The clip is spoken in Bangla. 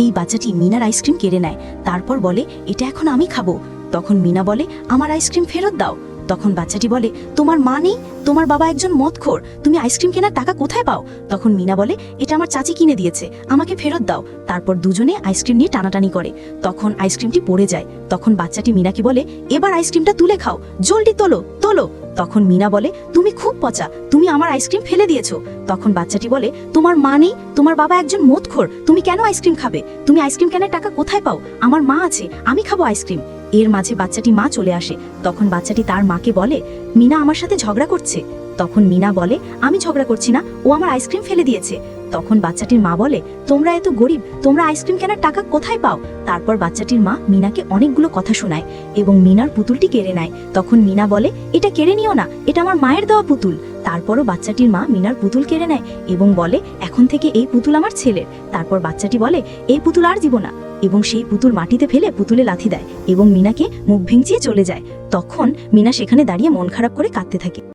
এই বাচ্চাটি মিনার আইসক্রিম কেড়ে নেয়। তারপর বলে, এটা এখন আমি খাবো। তখন মিনা বলে, আমার আইসক্রিম ফেরত দাও। তখন বাচ্চাটি বলে, তোমার মা নেই, তোমার বাবা একজন মদখোর, তুমি আইসক্রিম কেনার টাকা কোথায় পাও? তখন মিনা বলে, এটা আমার চাচি কিনে দিয়েছে, আমাকে ফেরত দাও। তারপর দুজনে আইসক্রিম নিয়ে টানাটানি করে। তখন আইসক্রিমটি পড়ে যায়। তখন বাচ্চাটি মিনাকে বলে, এবার আইসক্রিমটা তুলে খাও, জলদি তোলো তোলো। তখন মিনা বলে, তুমি খুব পচা, তুমি আমার আইসক্রিম ফেলে দিয়েছো। তখন বাচ্চাটি বলে, তোমার মা নেই, তোমার বাবা একজন মদখোর, তুমি কেন আইসক্রিম খাবে? তুমি আইসক্রিম কেনার টাকা কোথায় পাও? আমার মা আছে, আমি খাবো আইসক্রিম। এর মাঝে বাচ্চাটি মা চলে আসে। তখন বাচ্চাটি তার মাকে বলে, মিনা আমার সাথে ঝগড়া করছে। তখন মিনা বলে, আমি ঝগড়া করছি না, ও আমার আইসক্রিম ফেলে দিয়েছে। তখন বাচ্চাটির মা বলে, তোমরা এত গরিব, তোমরা আইসক্রিম কেনার টাকা কোথায় পাও? তারপর বাচ্চাটির মা মিনাকে অনেকগুলো কথা শোনায় এবং মিনার পুতুলটি কেড়ে নেয়। তখন মিনা বলে, এটা কেড়ে নিও না, এটা আমার মায়ের দেওয়া পুতুল। তারপরও বাচ্চাটির মা মিনার পুতুল কেড়ে নেয় এবং বলে, এখন থেকে এই পুতুল আমার ছেলের। তারপর বাচ্চাটি বলে, এই পুতুল আর দিব না, এবং সেই পুতুল মাটিতে ফেলে পুতুলে লাথি দেয় এবং মিনাকে মুখ ভেঙচিয়ে চলে যায়। তখন মিনা সেখানে দাঁড়িয়ে মন খারাপ করে কাঁদতে থাকে।